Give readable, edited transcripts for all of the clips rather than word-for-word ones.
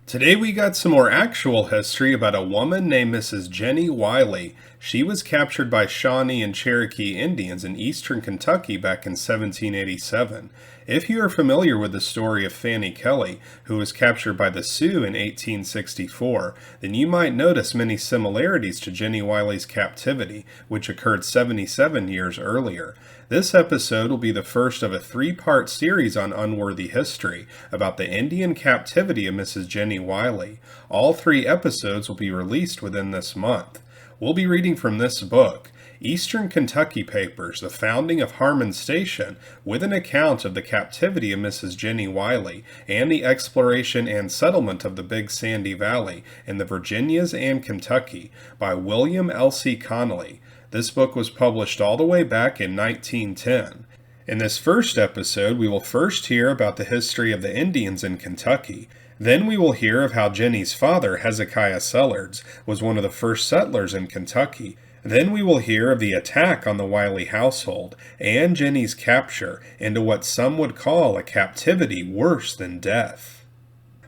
Today we got some more actual history about a woman named Mrs. Jennie Wiley. She was captured by Shawnee and Cherokee Indians in eastern Kentucky back in 1787. If you are familiar with the story of Fanny Kelly, who was captured by the Sioux in 1864, then you might notice many similarities to Jennie Wiley's captivity, which occurred 77 years earlier. This episode will be the first of a three-part series on unworthy history about the Indian Captivity of Mrs. Jennie Wiley. All three episodes will be released within this month. We'll be reading from this book, Eastern Kentucky Papers, the Founding of Harman Station, with an account of the captivity of Mrs. Jennie Wiley and the exploration and settlement of the Big Sandy Valley in the Virginias and Kentucky by William Elsey Connelley. This book was published all the way back in 1910. In this first episode, we will first hear about the history of the Indians in Kentucky. Then we will hear of how Jennie's father, Hezekiahards, was one of the first settlers in Kentucky. Then we will hear of the attack on the Wiley household and Jennie's capture into what some would call a captivity worse than death.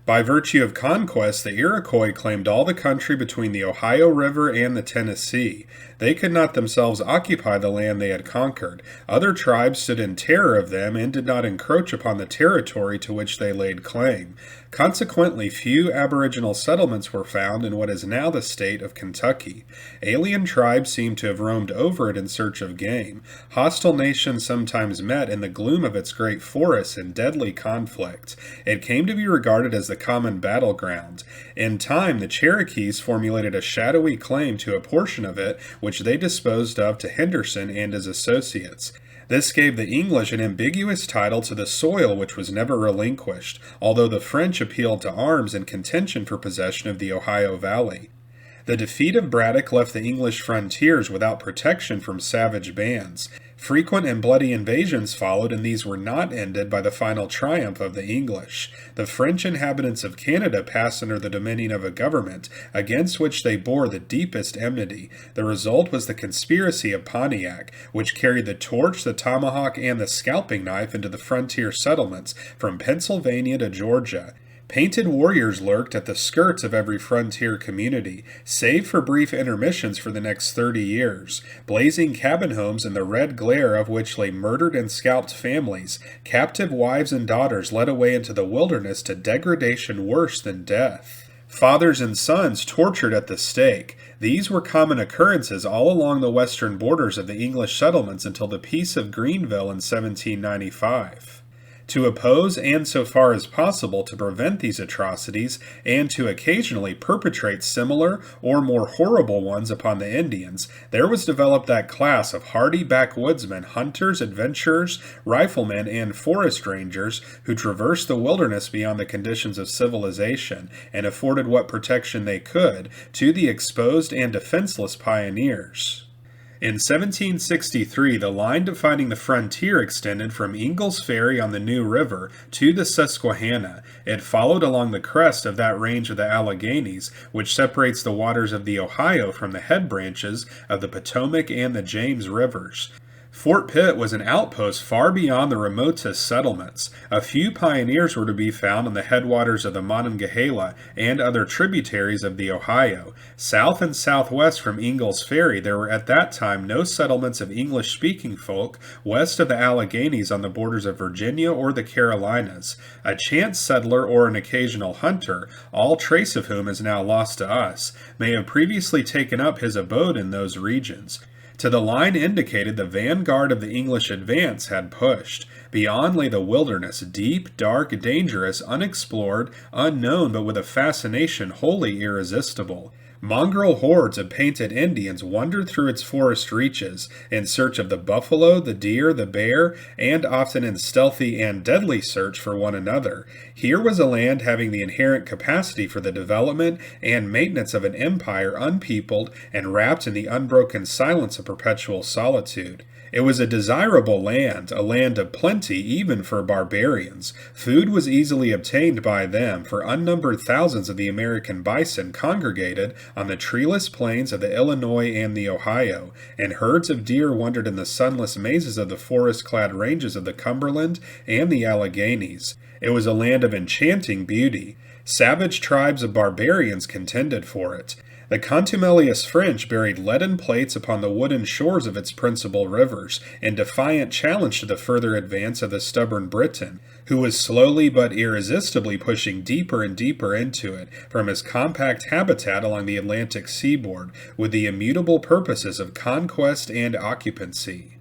By virtue of conquest, the Iroquois claimed all the country between the Ohio River and the Tennessee. They could not themselves occupy the land they had conquered. Other tribes stood in terror of them and did not encroach upon the territory to which they laid claim. Consequently, few aboriginal settlements were found in what is now the state of Kentucky. Alien tribes seem to have roamed over it in search of game. Hostile nations sometimes met in the gloom of its great forests in deadly conflict. It came to be regarded as the common battleground. In time, the Cherokees formulated a shadowy claim to a portion of it, which they disposed of to Henderson and his associates. This gave the English an ambiguous title to the soil which was never relinquished, although the French appealed to arms in contention for possession of the Ohio Valley. The defeat of Braddock left the English frontiers without protection from savage bands. Frequent and bloody invasions followed, and these were not ended by the final triumph of the English. The French inhabitants of Canada passed under the dominion of a government against which they bore the deepest enmity. The result was the conspiracy of Pontiac, which carried the torch, the tomahawk, and the scalping knife into the frontier settlements from Pennsylvania to Georgia. Painted warriors lurked at the skirts of every frontier community, save for brief intermissions for the next 30 years. Blazing cabin homes in the red glare of which lay murdered and scalped families, captive wives and daughters led away into the wilderness to degradation worse than death. Fathers and sons tortured at the stake. These were common occurrences all along the western borders of the English settlements until the Peace of Greenville in 1795. To oppose and, so far as possible, to prevent these atrocities, and to occasionally perpetrate similar or more horrible ones upon the Indians, there was developed that class of hardy backwoodsmen, hunters, adventurers, riflemen, and forest rangers who traversed the wilderness beyond the conditions of civilization, and afforded what protection they could to the exposed and defenseless pioneers. In 1763, the line defining the frontier extended from Ingles Ferry on the New River to the Susquehanna. It followed along the crest of that range of the Alleghanies, which separates the waters of the Ohio from the head branches of the Potomac and the James Rivers. Fort Pitt was an outpost far beyond the remotest settlements. A few pioneers were to be found on the headwaters of the Monongahela and other tributaries of the Ohio. South and southwest from Ingles Ferry, there were at that time no settlements of English-speaking folk west of the Alleghanies on the borders of Virginia or the Carolinas. A chance settler or an occasional hunter, all trace of whom is now lost to us, may have previously taken up his abode in those regions. To the line indicated, the vanguard of the English advance had pushed. Beyond lay the wilderness, deep, dark, dangerous, unexplored, unknown, but with a fascination wholly irresistible. Mongrel hordes of painted Indians wandered through its forest reaches in search of the buffalo, the deer, the bear, and often in stealthy and deadly search for one another. Here was a land having the inherent capacity for the development and maintenance of an empire unpeopled and wrapped in the unbroken silence of perpetual solitude. It was a desirable land, a land of plenty even for barbarians. Food was easily obtained by them, for unnumbered thousands of the American bison congregated on the treeless plains of the Illinois and the Ohio, and herds of deer wandered in the sunless mazes of the forest-clad ranges of the Cumberland and the Alleghanies. It was a land of enchanting beauty. Savage tribes of barbarians contended for it. The contumelious French buried leaden plates upon the wooden shores of its principal rivers, in defiant challenge to the further advance of the stubborn Briton, who was slowly but irresistibly pushing deeper and deeper into it from his compact habitat along the Atlantic seaboard, with the immutable purposes of conquest and occupancy.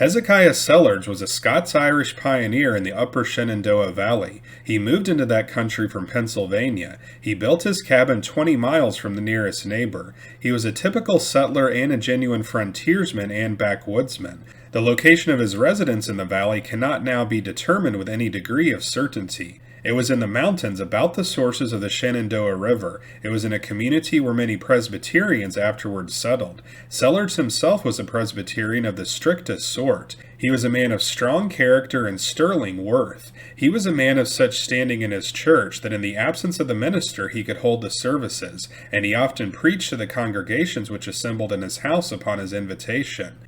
Hezekiahards was a Scots-Irish pioneer in the upper Shenandoah Valley. He moved into that country from Pennsylvania. He built his cabin 20 miles from the nearest neighbor. He was a typical settler and a genuine frontiersman and backwoodsman. The location of his residence in the valley cannot now be determined with any degree of certainty. It was in the mountains about the sources of the Shenandoah River. It was in a community where many Presbyterians afterwards settled. Sellers himself was a Presbyterian of the strictest sort. He was a man of strong character and sterling worth. He was a man of such standing in his church that in the absence of the minister he could hold the services, and he often preached to the congregations which assembled in his house upon his invitation.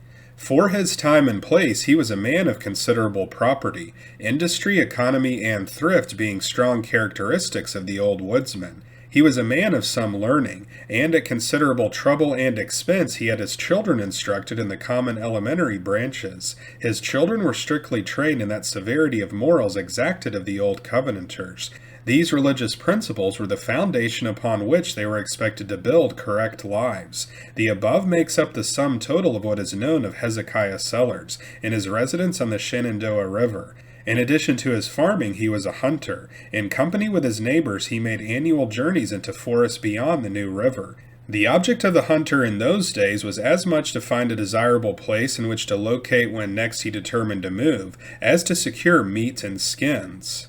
For his time and place, he was a man of considerable property, industry, economy, and thrift being strong characteristics of the old woodsman. He was a man of some learning, and at considerable trouble and expense he had his children instructed in the common elementary branches. His children were strictly trained in that severity of morals exacted of the old Covenanters. These religious principles were the foundation upon which they were expected to build correct lives. The above makes up the sum total of what is known of Hezekiahards in his residence on the Shenandoah River. In addition to his farming, he was a hunter. In company with his neighbors, he made annual journeys into forests beyond the New River. The object of the hunter in those days was as much to find a desirable place in which to locate when next he determined to move, as to secure meat and skins.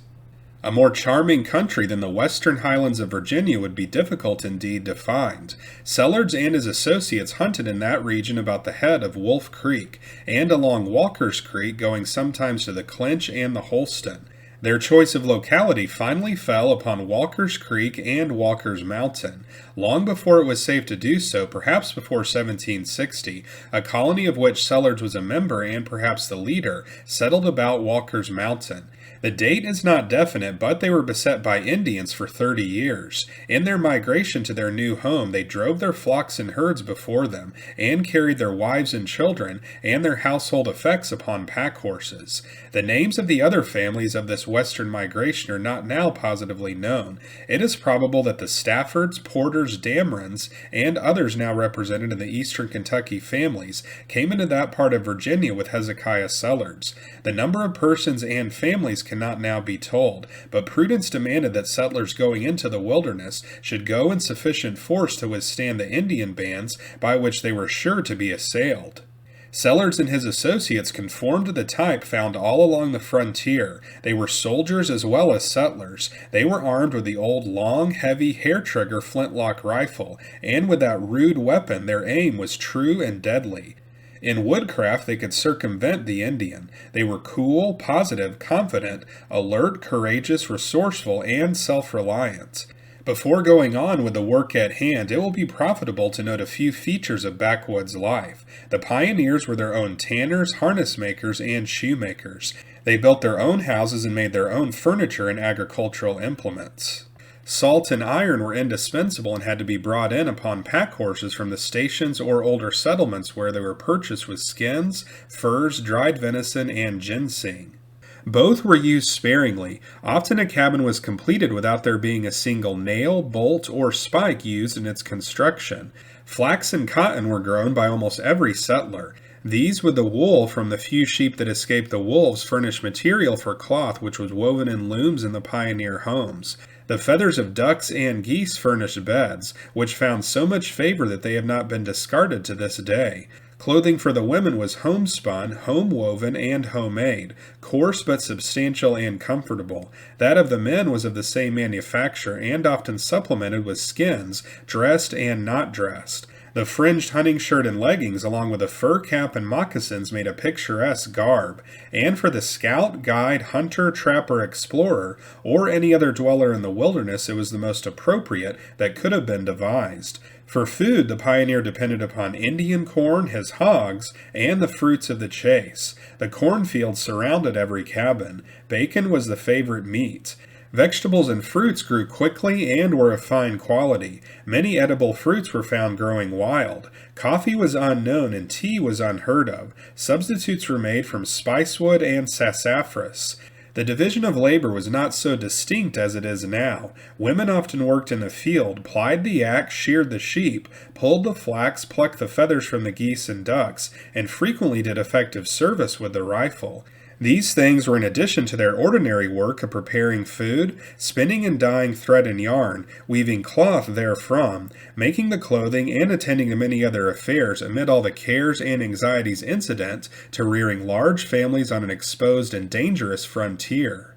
A more charming country than the western highlands of Virginia would be difficult indeed to find. Sellards and his associates hunted in that region about the head of Wolf Creek, and along Walker's Creek, going sometimes to the Clinch and the Holston. Their choice of locality finally fell upon Walker's Creek and Walker's Mountain. Long before it was safe to do so, perhaps before 1760, a colony of which Sellards was a member and perhaps the leader, settled about Walker's Mountain. The date is not definite, but they were beset by Indians for 30 years. In their migration to their new home, they drove their flocks and herds before them, and carried their wives and children, and their household effects upon pack horses. The names of the other families of this western migration are not now positively known. It is probable that the Staffords, Porters, Damerons, and others now represented in the eastern Kentucky families came into that part of Virginia with Hezekiahards. The number of persons and families cannot now be told, but prudence demanded that settlers going into the wilderness should go in sufficient force to withstand the Indian bands by which they were sure to be assailed. Sellards and his associates conformed to the type found all along the frontier. They were soldiers as well as settlers. They were armed with the old long, heavy, hair-trigger flintlock rifle, and with that rude weapon their aim was true and deadly. In woodcraft they could circumvent the Indian. They were cool, positive, confident, alert, courageous, resourceful, and self-reliant. Before going on with the work at hand, it will be profitable to note a few features of backwoods life. The pioneers were their own tanners, harness makers, and shoemakers. They built their own houses and made their own furniture and agricultural implements. Salt and iron were indispensable and had to be brought in upon pack horses from the stations or older settlements where they were purchased with skins, furs, dried venison, and ginseng. Both were used sparingly. Often a cabin was completed without there being a single nail, bolt, or spike used in its construction. Flax and cotton were grown by almost every settler. These, with the wool from the few sheep that escaped the wolves, furnished material for cloth which was woven in looms in the pioneer homes. The feathers of ducks and geese furnished beds, which found so much favor that they have not been discarded to this day. Clothing for the women was homespun, home-woven, and homemade, coarse but substantial and comfortable. That of the men was of the same manufacture and often supplemented with skins, dressed and not dressed. The fringed hunting shirt and leggings, along with a fur cap and moccasins, made a picturesque garb, and for the scout, guide, hunter, trapper, explorer, or any other dweller in the wilderness, it was the most appropriate that could have been devised. For food, the pioneer depended upon Indian corn, his hogs, and the fruits of the chase. The cornfields surrounded every cabin. Bacon was the favorite meat. Vegetables and fruits grew quickly and were of fine quality. Many edible fruits were found growing wild. Coffee was unknown and tea was unheard of. Substitutes were made from spicewood and sassafras. The division of labor was not so distinct as it is now. Women often worked in the field, plied the axe, sheared the sheep, pulled the flax, plucked the feathers from the geese and ducks, and frequently did effective service with the rifle. These things were in addition to their ordinary work of preparing food, spinning and dyeing thread and yarn, weaving cloth therefrom, making the clothing, and attending to many other affairs amid all the cares and anxieties incident to rearing large families on an exposed and dangerous frontier.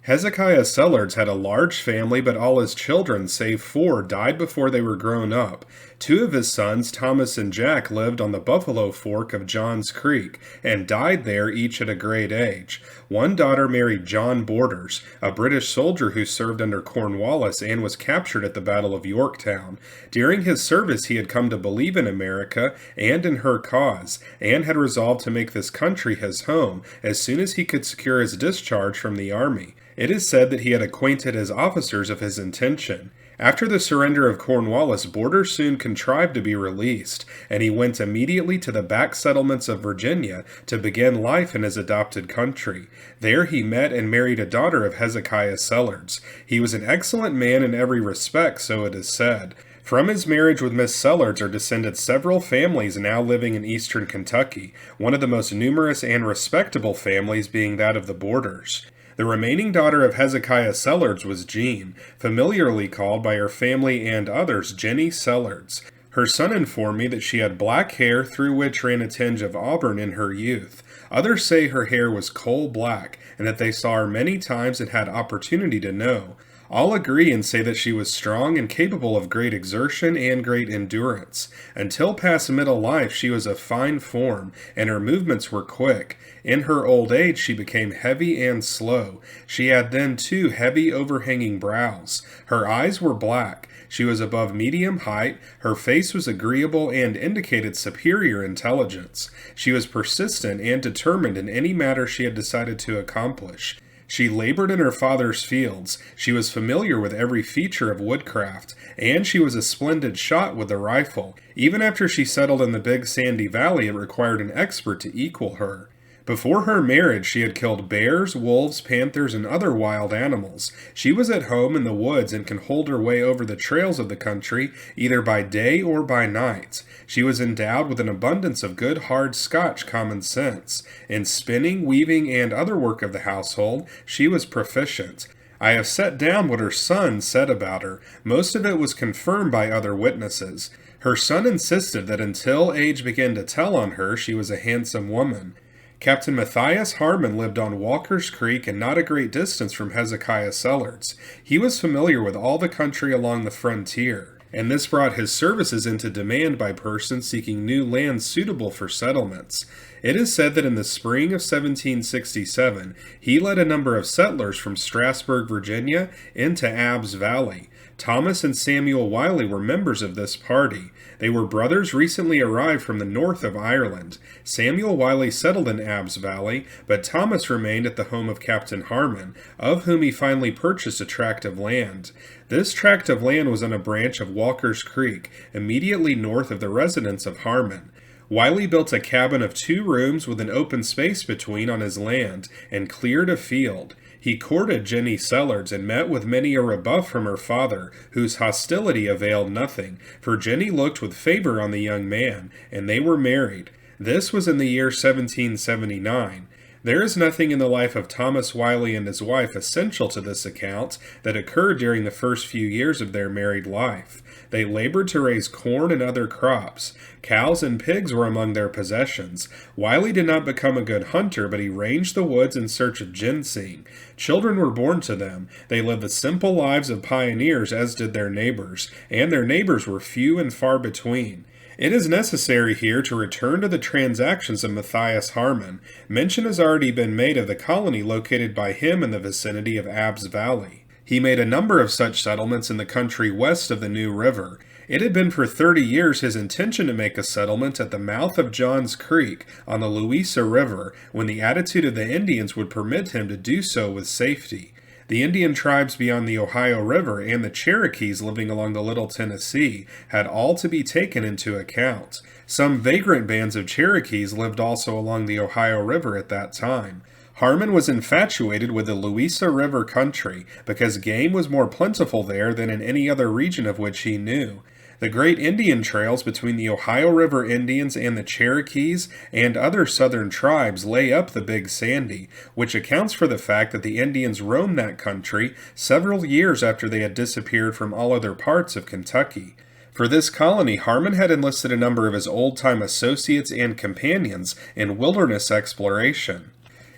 Hezekiahards had a large family, but all his children, save 4, died before they were grown up. 2 of his sons, Thomas and Jack, lived on the Buffalo Fork of Johns Creek, and died there each at a great age. 1 daughter married John Borders, a British soldier who served under Cornwallis and was captured at the Battle of Yorktown. During his service he had come to believe in America and in her cause, and had resolved to make this country his home as soon as he could secure his discharge from the army. It is said that he had acquainted his officers of his intention. After the surrender of Cornwallis, Borders soon contrived to be released, and he went immediately to the back settlements of Virginia to begin life in his adopted country. There he met and married a daughter of Hezekiahards. He was an excellent man in every respect, so it is said. From his marriage with Miss Sellards are descended several families now living in eastern Kentucky, one of the most numerous and respectable families being that of the Borders. The remaining daughter of Hezekiahards was Jean, familiarly called by her family and others Jennie Sellards. Her son informed me that she had black hair through which ran a tinge of auburn in her youth. Others say her hair was coal black, and that they saw her many times and had opportunity to know. All agree and say that she was strong and capable of great exertion and great endurance. Until past middle life she was of fine form, and her movements were quick. In her old age she became heavy and slow. She had then 2 heavy overhanging brows. Her eyes were black. She was above medium height. Her face was agreeable and indicated superior intelligence. She was persistent and determined in any matter she had decided to accomplish. She labored in her father's fields. She was familiar with every feature of woodcraft, and she was a splendid shot with the rifle. Even after she settled in the Big Sandy Valley, it required an expert to equal her. Before her marriage, she had killed bears, wolves, panthers, and other wild animals. She was at home in the woods and can hold her way over the trails of the country, either by day or by night. She was endowed with an abundance of good hard Scotch common sense. In spinning, weaving, and other work of the household, she was proficient. I have set down what her son said about her. Most of it was confirmed by other witnesses. Her son insisted that until age began to tell on her, she was a handsome woman. Captain Maias Harmon lived on Walker's Creek and not a great distance from Hezekiahards. He was familiar with all the country along the frontier, and this brought his services into demand by persons seeking new land suitable for settlements. It is said that in the spring of 1767, he led a number of settlers from Strasburg, Virginia, into Abbs Valley. Thomas and Samuel Wiley were members of this party. They were brothers recently arrived from the north of Ireland. Samuel Wiley settled in Abbs Valley, but Thomas remained at the home of Captain Harman, of whom he finally purchased a tract of land. This tract of land was on a branch of Walker's Creek, immediately north of the residence of Harman. Wiley built a cabin of 2 rooms with an open space between on his land, and cleared a field. He courted Jennie Sellards and met with many a rebuff from her father, whose hostility availed nothing, for Jennie looked with favor on the young man, and they were married. This was in the year 1779. There is nothing in the life of Thomas Wiley and his wife essential to this account that occurred during the first few years of their married life. They labored to raise corn and other crops. Cows and pigs were among their possessions. Wiley did not become a good hunter, but he ranged the woods in search of ginseng. Children were born to them. They lived the simple lives of pioneers, as did their neighbors, and their neighbors were few and far between. It is necessary here to return to the transactions of Maias Harmon. Mention has already been made of the colony located by him in the vicinity of Abbs Valley. He made a number of such settlements in the country west of the New River. It had been for 30 years his intention to make a settlement at the mouth of Johns Creek on the Louisa River, when the attitude of the Indians would permit him to do so with safety. The Indian tribes beyond the Ohio River and the Cherokees living along the Little Tennessee had all to be taken into account. Some vagrant bands of Cherokees lived also along the Ohio River at that time. Harman was infatuated with the Louisa River country because game was more plentiful there than in any other region of which he knew. The great Indian trails between the Ohio River Indians and the Cherokees and other southern tribes lay up the Big Sandy, which accounts for the fact that the Indians roamed that country several years after they had disappeared from all other parts of Kentucky. For this colony, Harman had enlisted a number of his old-time associates and companions in wilderness exploration.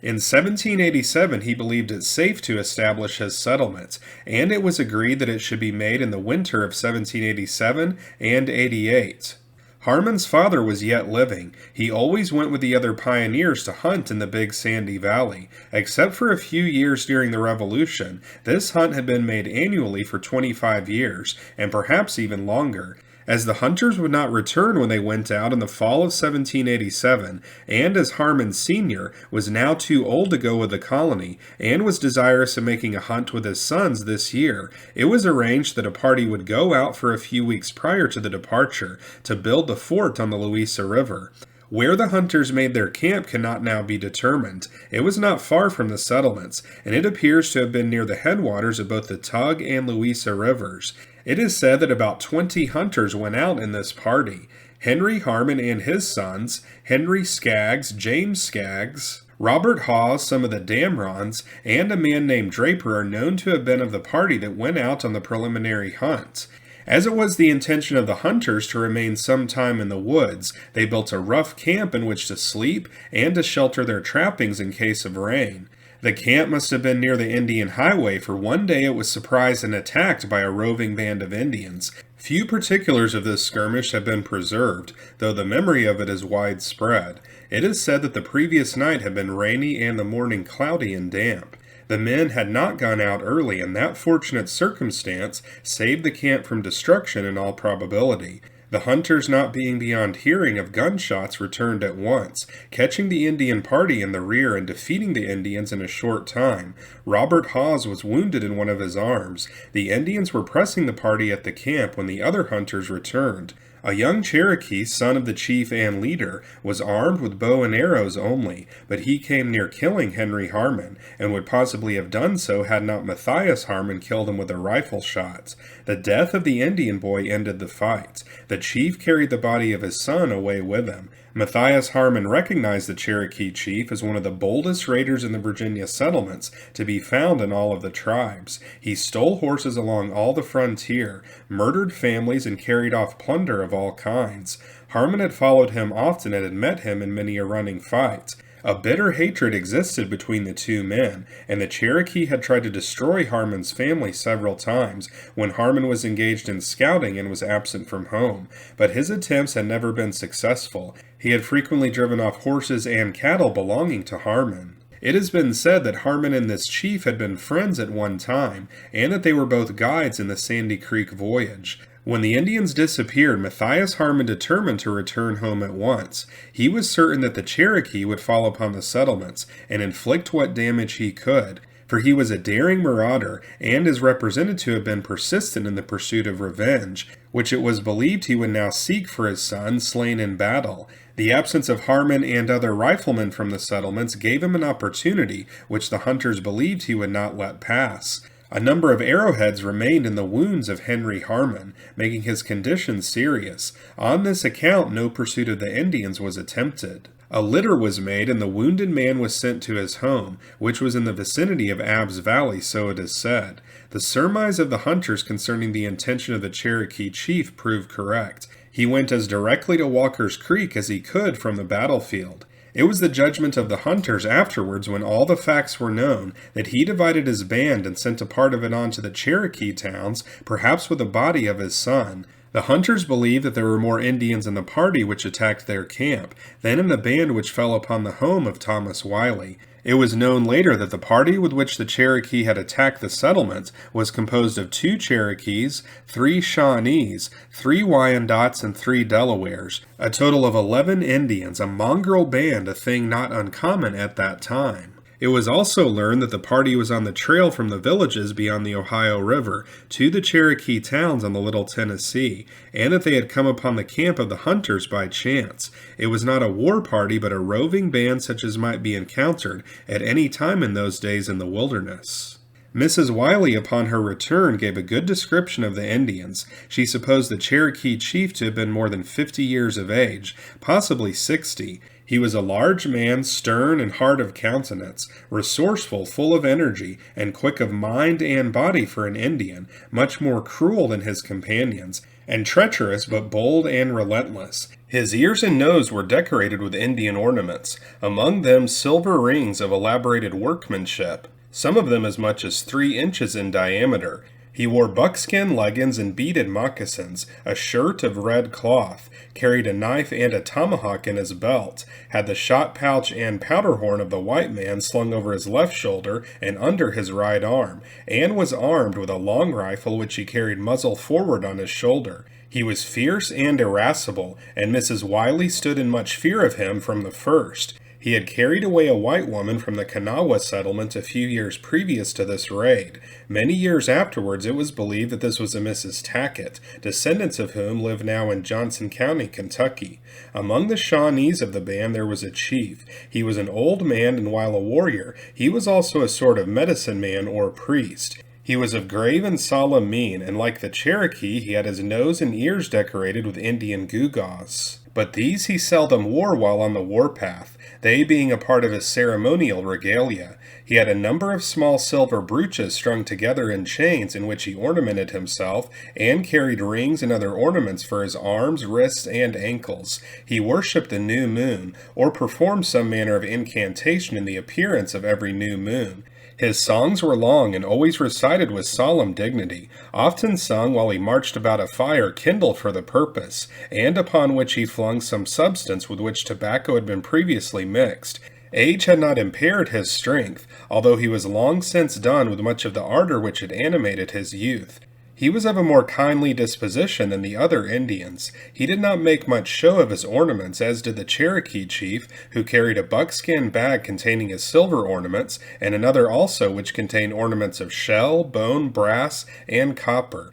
In 1787, he believed it safe to establish his settlement, and it was agreed that it should be made in the winter of 1787 and 88. Harman's father was yet living. He always went with the other pioneers to hunt in the Big Sandy Valley. Except for a few years during the Revolution, this hunt had been made annually for 25 years, and perhaps even longer. As the hunters would not return when they went out in the fall of 1787, and as Harman Sr. was now too old to go with the colony, and was desirous of making a hunt with his sons this year, it was arranged that a party would go out for a few weeks prior to the departure to build the fort on the Louisa River. Where the hunters made their camp cannot now be determined. It was not far from the settlements, and it appears to have been near the headwaters of both the Tug and Louisa rivers. It is said that about 20 hunters went out in this party. Henry Harman and his sons, Henry Skaggs, James Skaggs, Robert Hawes, some of the Damrons, and a man named Draper are known to have been of the party that went out on the preliminary hunt. As it was the intention of the hunters to remain some time in the woods, they built a rough camp in which to sleep and to shelter their trappings in case of rain. The camp must have been near the Indian Highway, for one day it was surprised and attacked by a roving band of Indians. Few particulars of this skirmish have been preserved, though the memory of it is widespread. It is said that the previous night had been rainy and the morning cloudy and damp. The men had not gone out early, and that fortunate circumstance saved the camp from destruction in all probability. The hunters, not being beyond hearing of gunshots, returned at once, catching the Indian party in the rear and defeating the Indians in a short time. Robert Hawes was wounded in one of his arms. The Indians were pressing the party at the camp when the other hunters returned. A young Cherokee, son of the chief and leader, was armed with bow and arrows only, but he came near killing Henry Harman, and would possibly have done so had not Maias Harmon killed him with a rifle shot. The death of the Indian boy ended the fight. The chief carried the body of his son away with him. Maias Harmon recognized the Cherokee chief as one of the boldest raiders in the Virginia settlements to be found in all of the tribes. He stole horses along all the frontier, murdered families, and carried off plunder of all kinds. Harman had followed him often and had met him in many a running fight. A bitter hatred existed between the two men, and the Cherokee had tried to destroy Harman's family several times when Harman was engaged in scouting and was absent from home, but his attempts had never been successful. He had frequently driven off horses and cattle belonging to Harman. It has been said that Harman and this chief had been friends at one time, and that they were both guides in the Sandy Creek voyage. When the Indians disappeared, Maias Harmon determined to return home at once. He was certain that the Cherokee would fall upon the settlements and inflict what damage he could, for he was a daring marauder and is represented to have been persistent in the pursuit of revenge, which it was believed he would now seek for his son slain in battle. The absence of Harman and other riflemen from the settlements gave him an opportunity which the hunters believed he would not let pass. A number of arrowheads remained in the wounds of Henry Harman, making his condition serious. On this account, no pursuit of the Indians was attempted. A litter was made, and the wounded man was sent to his home, which was in the vicinity of Abbs Valley, so it is said. The surmise of the hunters concerning the intention of the Cherokee chief proved correct. He went as directly to Walker's Creek as he could from the battlefield. It was the judgment of the hunters afterwards, when all the facts were known, that he divided his band and sent a part of it on to the Cherokee towns, perhaps with the body of his son. The hunters believed that there were more Indians in the party which attacked their camp than in the band which fell upon the home of Thomas Wiley. It was known later that the party with which the Cherokee had attacked the settlement was composed of 2 Cherokees, 3 Shawnees, 3 Wyandots, and 3 Delawares, a total of 11 Indians, a mongrel band, a thing not uncommon at that time. It was also learned that the party was on the trail from the villages beyond the Ohio River to the Cherokee towns on the Little Tennessee, and that they had come upon the camp of the hunters by chance. It was not a war party, but a roving band such as might be encountered at any time in those days in the wilderness. Mrs. Wiley, upon her return, gave a good description of the Indians. She supposed the Cherokee chief to have been more than 50 years of age, possibly 60. He was a large man, stern and hard of countenance, resourceful, full of energy, and quick of mind and body for an Indian, much more cruel than his companions, and treacherous but bold and relentless. His ears and nose were decorated with Indian ornaments, among them silver rings of elaborated workmanship, some of them as much as 3 inches in diameter. He wore buckskin leggins and beaded moccasins, a shirt of red cloth, carried a knife and a tomahawk in his belt, had the shot pouch and powder horn of the white man slung over his left shoulder and under his right arm, and was armed with a long rifle which he carried muzzle forward on his shoulder. He was fierce and irascible, and Mrs. Wiley stood in much fear of him from the first. He had carried away a white woman from the Kanawha settlement a few years previous to this raid. Many years afterwards, it was believed that this was a Mrs. Tackett, descendants of whom live now in Johnson County, Kentucky. Among the Shawnees of the band there was a chief. He was an old man, and while a warrior, he was also a sort of medicine man or priest. He was of grave and solemn mien, and like the Cherokee, he had his nose and ears decorated with Indian gewgaws. But these he seldom wore while on the warpath, they being a part of his ceremonial regalia. He had a number of small silver brooches strung together in chains in which he ornamented himself, and carried rings and other ornaments for his arms, wrists, and ankles. He worshipped the new moon, or performed some manner of incantation in the appearance of every new moon. His songs were long and always recited with solemn dignity, often sung while he marched about a fire kindled for the purpose, and upon which he flung some substance with which tobacco had been previously mixed. Age had not impaired his strength, although he was long since done with much of the ardor which had animated his youth. He was of a more kindly disposition than the other Indians. He did not make much show of his ornaments, as did the Cherokee chief, who carried a buckskin bag containing his silver ornaments, and another also which contained ornaments of shell, bone, brass, and copper.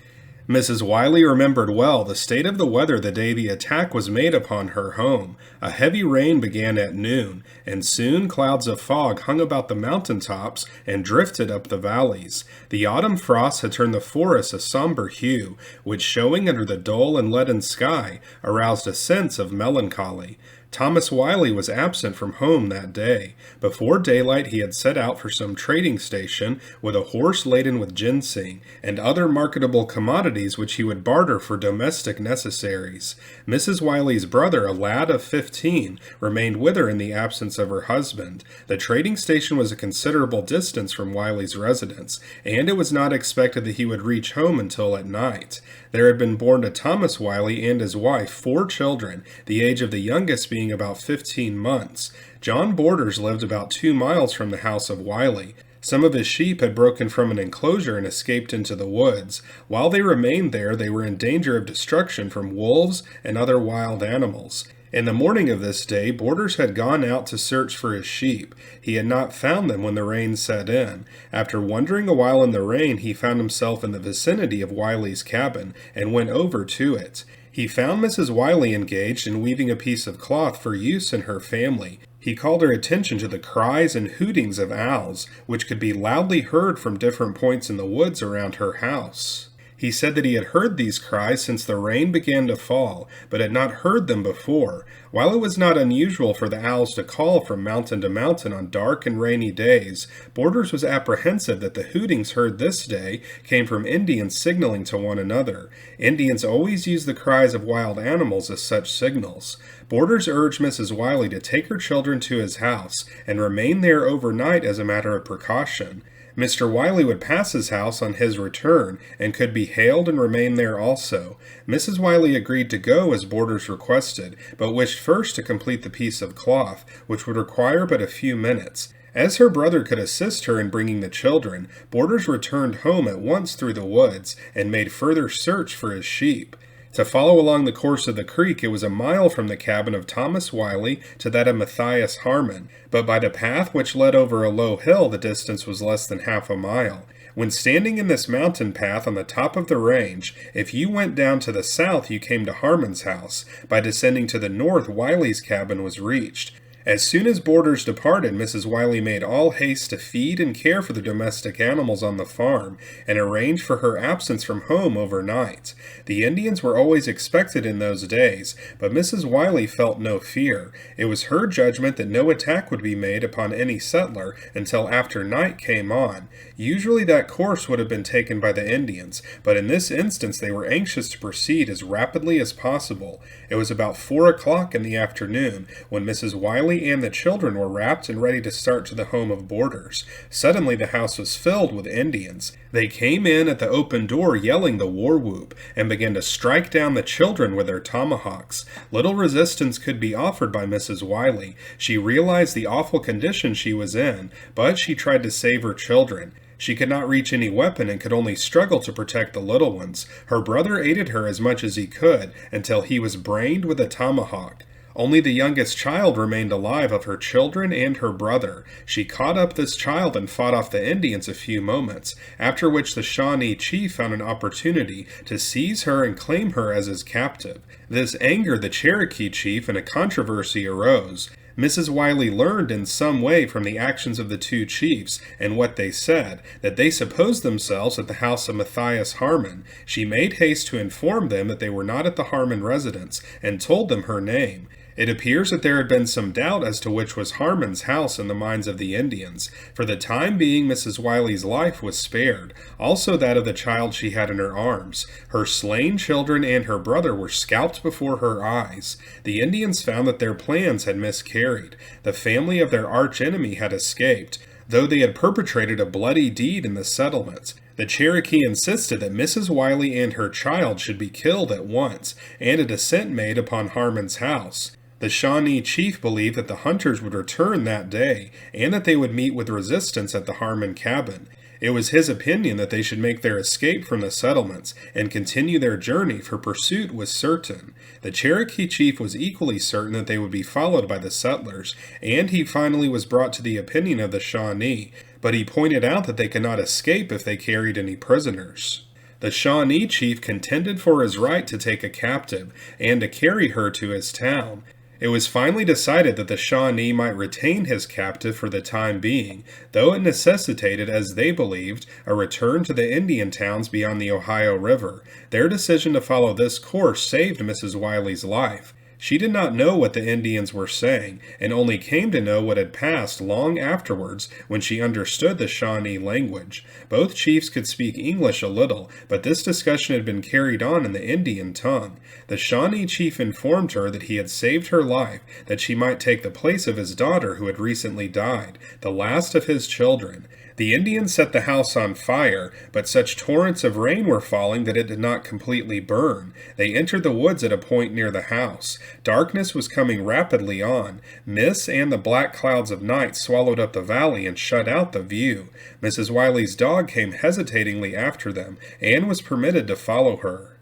Mrs. Wiley remembered well the state of the weather the day the attack was made upon her home. A heavy rain began at noon, and soon clouds of fog hung about the mountain tops and drifted up the valleys. The autumn frost had turned the forest a somber hue, which, showing under the dull and leaden sky, aroused a sense of melancholy. Thomas Wiley was absent from home that day. Before daylight he had set out for some trading station with a horse laden with ginseng and other marketable commodities which he would barter for domestic necessaries. Mrs. Wiley's brother, a lad of 15, remained with her in the absence of her husband. The trading station was a considerable distance from Wiley's residence, and it was not expected that he would reach home until at night. There had been born to Thomas Wiley and his wife 4 children, the age of the youngest being about 15 months. John Borders lived about 2 miles from the house of Wiley. Some of his sheep had broken from an enclosure and escaped into the woods. While they remained there, they were in danger of destruction from wolves and other wild animals. In the morning of this day, Borders had gone out to search for his sheep. He had not found them when the rain set in. After wandering a while in the rain, he found himself in the vicinity of Wiley's cabin, and went over to it. He found Mrs. Wiley engaged in weaving a piece of cloth for use in her family. He called her attention to the cries and hootings of owls, which could be loudly heard from different points in the woods around her house. He said that he had heard these cries since the rain began to fall, but had not heard them before. While it was not unusual for the owls to call from mountain to mountain on dark and rainy days, Borders was apprehensive that the hootings heard this day came from Indians signaling to one another. Indians always use the cries of wild animals as such signals. Borders urged Mrs. Wiley to take her children to his house and remain there overnight as a matter of precaution. Mr. Wiley would pass his house on his return, and could be hailed and remain there also. Mrs. Wiley agreed to go as Borders requested, but wished first to complete the piece of cloth, which would require but a few minutes. As her brother could assist her in bringing the children, Borders returned home at once through the woods, and made further search for his sheep. To follow along the course of the creek, it was a mile from the cabin of Thomas Wiley to that of Maias Harmon, but by the path which led over a low hill the distance was less than half a mile. When standing in this mountain path on the top of the range, if you went down to the south you came to Harman's house. By descending to the north, Wiley's cabin was reached. As soon as boarders departed, Mrs. Wiley made all haste to feed and care for the domestic animals on the farm, and arranged for her absence from home overnight. The Indians were always expected in those days, but Mrs. Wiley felt no fear. It was her judgment that no attack would be made upon any settler until after night came on. Usually that course would have been taken by the Indians, but in this instance they were anxious to proceed as rapidly as possible. It was about 4 o'clock in the afternoon when Mrs. Wiley and the children were wrapped and ready to start to the home of boarders. Suddenly the house was filled with Indians. They came in at the open door yelling the war whoop, and began to strike down the children with their tomahawks. Little resistance could be offered by Mrs. Wiley. She realized the awful condition she was in, but she tried to save her children. She could not reach any weapon and could only struggle to protect the little ones. Her brother aided her as much as he could until he was brained with a tomahawk. Only the youngest child remained alive of her children and her brother. She caught up this child and fought off the Indians a few moments, after which the Shawnee chief found an opportunity to seize her and claim her as his captive. This angered the Cherokee chief and a controversy arose. Mrs. Wiley learned in some way from the actions of the two chiefs and what they said, that they supposed themselves at the house of Maias Harmon. She made haste to inform them that they were not at the Harmon residence, and told them her name. It appears that there had been some doubt as to which was Harman's house in the minds of the Indians. For the time being, Mrs. Wiley's life was spared, also that of the child she had in her arms. Her slain children and her brother were scalped before her eyes. The Indians found that their plans had miscarried. The family of their arch-enemy had escaped, though they had perpetrated a bloody deed in the settlements. The Cherokee insisted that Mrs. Wiley and her child should be killed at once, and a descent made upon Harman's house. The Shawnee chief believed that the hunters would return that day, and that they would meet with resistance at the Harman cabin. It was his opinion that they should make their escape from the settlements, and continue their journey, for pursuit was certain. The Cherokee chief was equally certain that they would be followed by the settlers, and he finally was brought to the opinion of the Shawnee, but he pointed out that they could not escape if they carried any prisoners. The Shawnee chief contended for his right to take a captive, and to carry her to his town. It was finally decided that the Shawnee might retain his captive for the time being, though it necessitated, as they believed, a return to the Indian towns beyond the Ohio River. Their decision to follow this course saved Mrs. Wiley's life. She did not know what the Indians were saying, and only came to know what had passed long afterwards when she understood the Shawnee language. Both chiefs could speak English a little, but this discussion had been carried on in the Indian tongue. The Shawnee chief informed her that he had saved her life, that she might take the place of his daughter who had recently died, the last of his children. The Indians set the house on fire, but such torrents of rain were falling that it did not completely burn. They entered the woods at a point near the house. Darkness was coming rapidly on. Mist and the black clouds of night swallowed up the valley and shut out the view. Mrs. Wiley's dog came hesitatingly after them, and was permitted to follow her.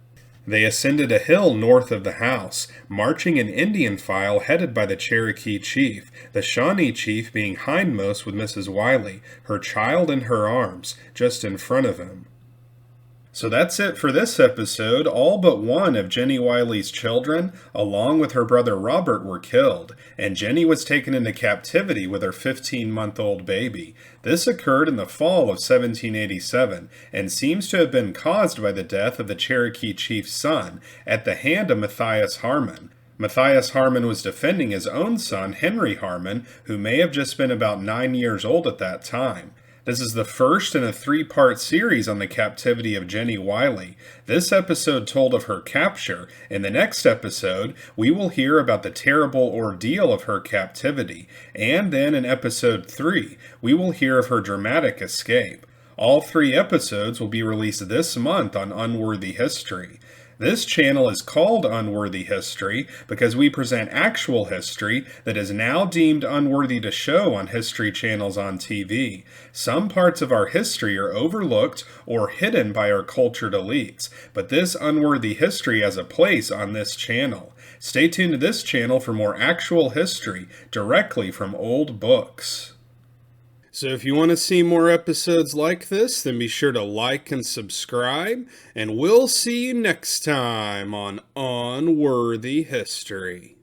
They ascended a hill north of the house, marching in Indian file headed by the Cherokee chief, the Shawnee chief being hindmost with Mrs. Wiley, her child in her arms, just in front of him. So that's it for this episode. All but one of Jennie Wiley's children, along with her brother Robert, were killed, and Jennie was taken into captivity with her 15-month-old baby. This occurred in the fall of 1787, and seems to have been caused by the death of the Cherokee chief's son at the hand of Maias Harmon. Maias Harmon was defending his own son, Henry Harman, who may have just been about 9 years old at that time. This is the first in a 3-part series on the captivity of Jennie Wiley. This episode told of her capture. In the next episode, we will hear about the terrible ordeal of her captivity. And then in episode 3, we will hear of her dramatic escape. All 3 episodes will be released this month on Unworthy History. This channel is called Unworthy History because we present actual history that is now deemed unworthy to show on history channels on TV. Some parts of our history are overlooked or hidden by our cultured elites, but this unworthy history has a place on this channel. Stay tuned to this channel for more actual history directly from old books. So if you want to see more episodes like this, then be sure to like and subscribe, and we'll see you next time on Unworthy History.